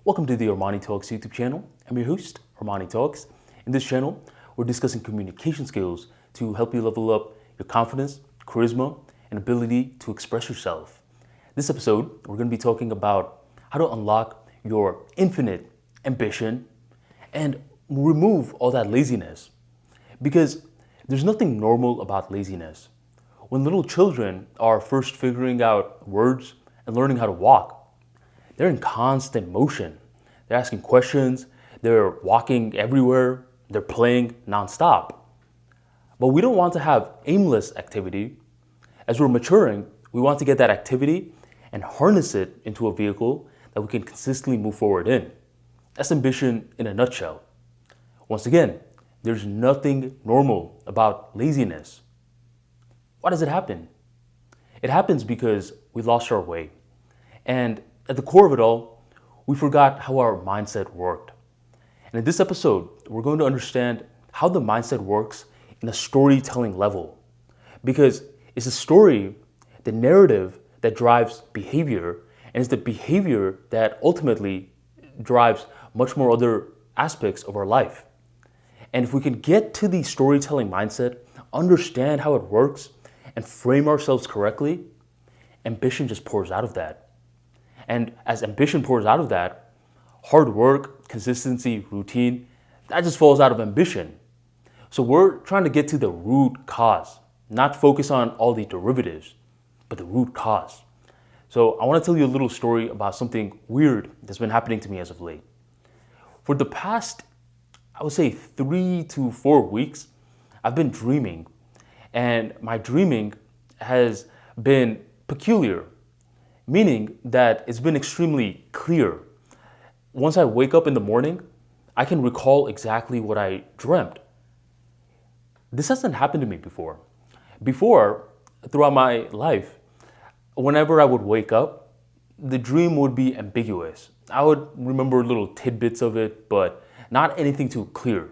Welcome to the ArmaniTalks YouTube channel. I'm your host, ArmaniTalks. In this channel, we're discussing communication skills to help you level up your confidence, charisma, and ability to express yourself. This episode, we're going to be talking about how to unlock your infinite ambition and remove all that laziness. Because there's nothing normal about laziness. When little children are first figuring out words and learning how to walk, they're in constant motion. They're asking questions, they're walking everywhere, they're playing nonstop. But we don't want to have aimless activity. As we're maturing, we want to get that activity and harness it into a vehicle that we can consistently move forward in. That's ambition in a nutshell. Once again, there's nothing normal about laziness. Why does it happen? It happens because we lost our way. And at the core of it all, we forgot how our mindset worked. And in this episode, we're going to understand how the mindset works in a storytelling level. Because it's the story, the narrative that drives behavior, and it's the behavior that ultimately drives much more other aspects of our life. And if we can get to the storytelling mindset, understand how it works, and frame ourselves correctly, ambition just pours out of that. And as ambition pours out of that, hard work, consistency, routine, that just falls out of ambition. So we're trying to get to the root cause, not focus on all the derivatives, but the root cause. So I want to tell you a little story about something weird that's been happening to me as of late. For the past, I would say 3 to 4 weeks, I've been dreaming. And my dreaming has been peculiar, meaning that it's been extremely clear. Once I wake up in the morning, I can recall exactly what I dreamt. This hasn't happened to me before. Before, throughout my life, whenever I would wake up, the dream would be ambiguous. I would remember little tidbits of it, but not anything too clear.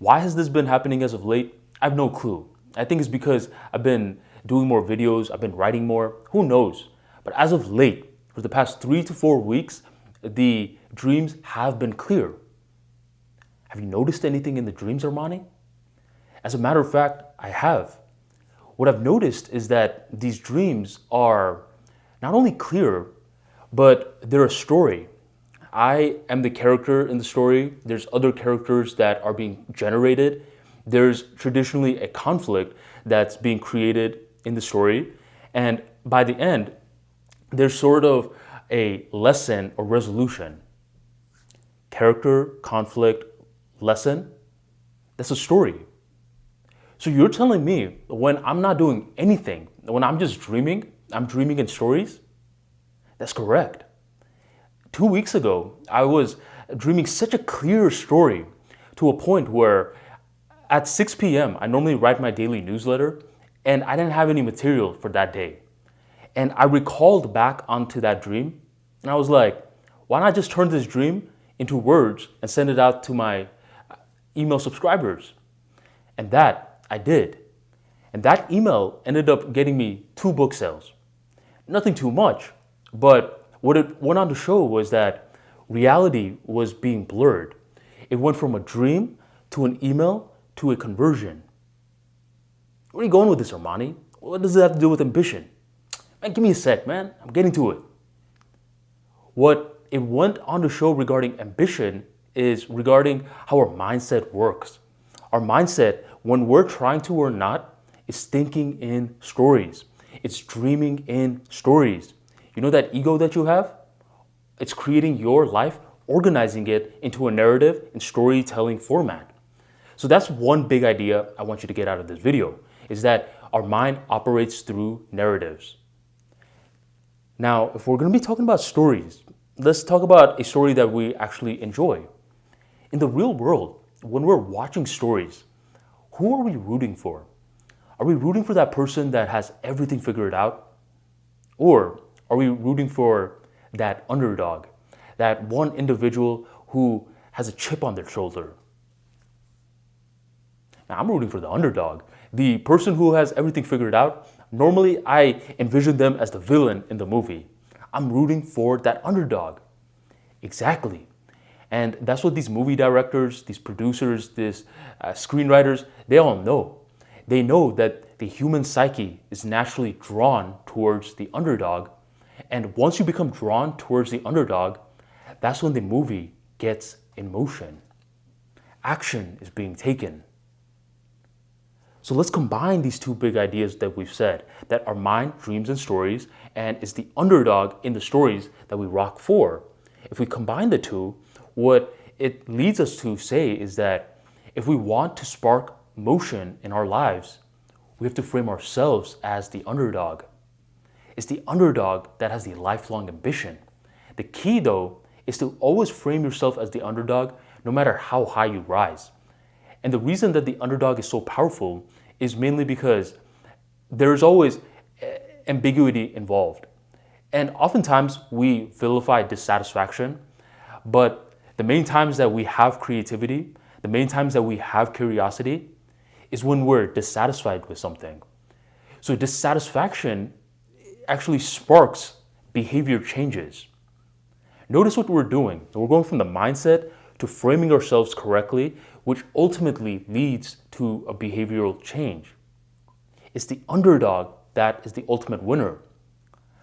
Why has this been happening as of late? I have no clue. I think it's because I've been doing more videos, I've been writing more, who knows? But as of late, for the past 3 to 4 weeks, the dreams have been clear. Have you noticed anything in the dreams, Armani? As a matter of fact, I have. What I've noticed is that these dreams are not only clear, but they're a story. I am the character in the story. There's other characters that are being generated. There's traditionally a conflict that's being created in the story. And by the end, there's sort of a lesson or resolution. Character, conflict, lesson, that's a story. So you're telling me when I'm not doing anything, when I'm just dreaming, I'm dreaming in stories? That's correct. 2 weeks ago, I was dreaming such a clear story to a point where at 6 p.m., I normally write my daily newsletter, and I didn't have any material for that day. And I recalled back onto that dream, and I was like, why not just turn this dream into words and send it out to my email subscribers? And that I did. And that email ended up getting me 2 book sales. Nothing too much, but what it went on to show was that reality was being blurred. It went from a dream to an email to a conversion. Where are you going with this, Armani? What does it have to do with ambition? Man, give me a sec, man. I'm getting to it. What it went on to show regarding ambition is regarding how our mindset works. Our mindset, when we're trying to or not, is thinking in stories. It's dreaming in stories. You know that ego that you have? It's creating your life, organizing it into a narrative and storytelling format. So that's one big idea I want you to get out of this video, is that our mind operates through narratives. Now, if we're going to be talking about stories, let's talk about a story that we actually enjoy. In the real world, when we're watching stories, who are we rooting for? Are we rooting for that person that has everything figured out? Or are we rooting for that underdog, that one individual who has a chip on their shoulder? Now, I'm rooting for the underdog. The person who has everything figured out, normally I envision them as the villain in the movie. I'm rooting for that underdog. Exactly. And that's what these movie directors, these producers, these screenwriters, they all know. They know that the human psyche is naturally drawn towards the underdog. And once you become drawn towards the underdog, that's when the movie gets in motion. Action is being taken. So let's combine these two big ideas that we've said, that our mind dreams in stories and is the underdog in the stories that we rock for. If we combine the two, what it leads us to say is that if we want to spark motion in our lives, we have to frame ourselves as the underdog. It's the underdog that has the lifelong ambition. The key, though, is to always frame yourself as the underdog no matter how high you rise. And the reason that the underdog is so powerful is mainly because there's always ambiguity involved. And oftentimes we vilify dissatisfaction, but the main times that we have creativity, the main times that we have curiosity is when we're dissatisfied with something. So dissatisfaction actually sparks behavior changes. Notice what we're doing. We're going from the mindset to framing ourselves correctly, which ultimately leads to a behavioral change. It's the underdog that is the ultimate winner.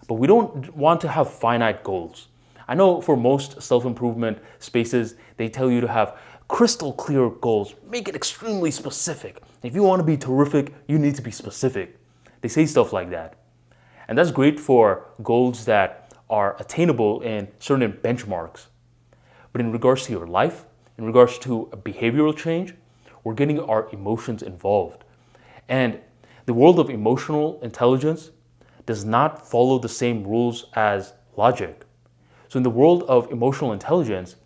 But we don't want to have finite goals. I know for most self-improvement spaces, they tell you to have crystal clear goals. Make it extremely specific. If you want to be terrific, you need to be specific. They say stuff like that. And that's great for goals that are attainable in certain benchmarks. But in regards to your life, in regards to a behavioral change, we're getting our emotions involved. And the world of emotional intelligence does not follow the same rules as logic. So in the world of emotional intelligence,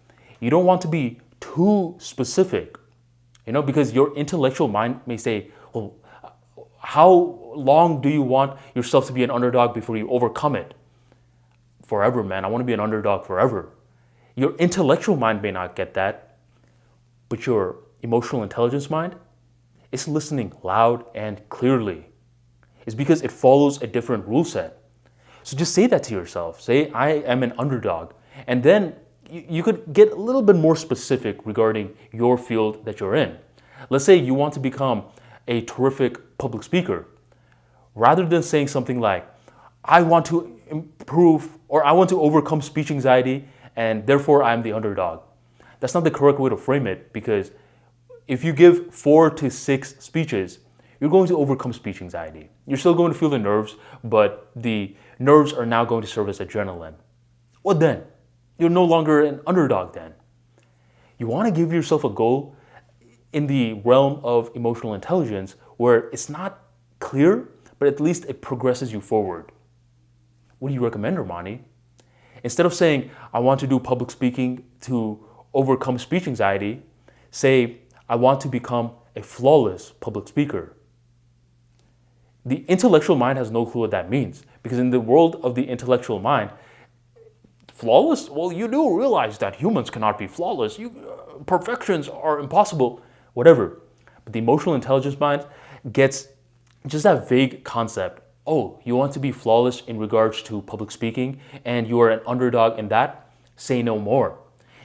you don't want to be too specific, because your intellectual mind may say, well, how long do you want yourself to be an underdog before you overcome it? Forever, man. I want to be an underdog forever. Your intellectual mind may not get that, but your emotional intelligence mind is listening loud and clearly. It's because it follows a different rule set. So just say that to yourself. Say, I am an underdog. And then you could get a little bit more specific regarding your field that you're in. Let's say you want to become a terrific public speaker. Rather than saying something like, I want to improve or I want to overcome speech anxiety and therefore I'm the underdog. That's not the correct way to frame it, because if you give 4 to 6 speeches, you're going to overcome speech anxiety. You're still going to feel the nerves, but the nerves are now going to serve as adrenaline. What then? You're no longer an underdog then. You want to give yourself a goal in the realm of emotional intelligence where it's not clear, but at least it progresses you forward. What do you recommend, Armani? Instead of saying, I want to do public speaking to overcome speech anxiety, say, I want to become a flawless public speaker. The intellectual mind has no clue what that means, because in the world of the intellectual mind, flawless? Well, you do realize that humans cannot be flawless. Perfections are impossible, whatever. But the emotional intelligence mind gets just that vague concept. Oh, you want to be flawless in regards to public speaking and you are an underdog in that? Say no more.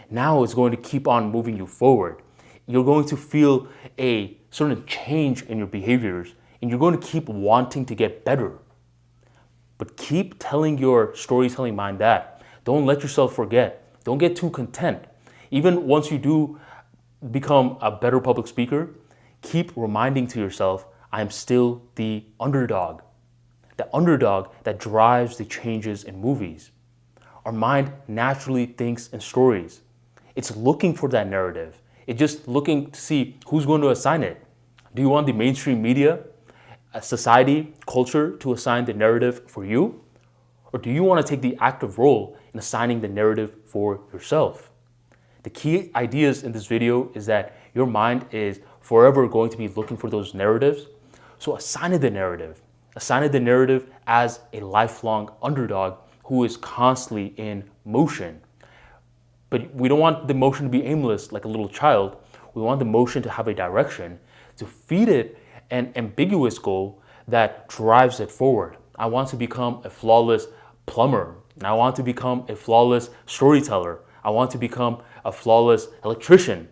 Now it's going to keep on moving you forward. You're going to feel a certain change in your behaviors and you're going to keep wanting to get better. But keep telling your storytelling mind that. Don't let yourself forget. Don't get too content. Even once you do become a better public speaker, keep reminding to yourself, I am still the underdog. The underdog that drives the changes in movies. Our mind naturally thinks in stories. It's looking for that narrative. It's just looking to see who's going to assign it. Do you want the mainstream media, a society, culture to assign the narrative for you? Or do you want to take the active role in assigning the narrative for yourself? The key ideas in this video is that your mind is forever going to be looking for those narratives. So assign it the narrative. Assign it the narrative as a lifelong underdog who is constantly in motion. But we don't want the motion to be aimless like a little child. We want the motion to have a direction, to feed it an ambiguous goal that drives it forward. I want to become a flawless plumber. And I want to become a flawless storyteller. I want to become a flawless electrician.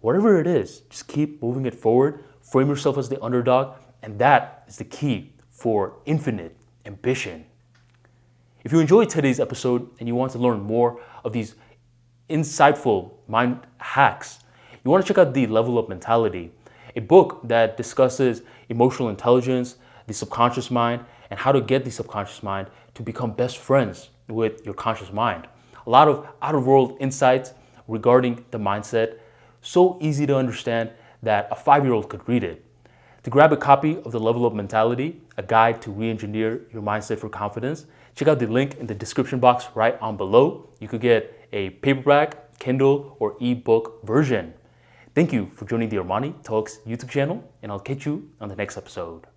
Whatever it is, just keep moving it forward, frame yourself as the underdog, and that is the key for infinite ambition. If you enjoyed today's episode and you want to learn more of these insightful mind hacks, you want to check out the Level Up Mentality, a book that discusses emotional intelligence, the subconscious mind, and how to get the subconscious mind to become best friends with your conscious mind. A lot of out-of-world insights regarding the mindset, so easy to understand that a 5-year-old could read it. To grab a copy of the Level Up Mentality, a guide to re-engineer your mindset for confidence, check out the link in the description box right on below. You could get a paperback, Kindle, or ebook version. Thank you for joining the Armani Talks YouTube channel, and I'll catch you on the next episode.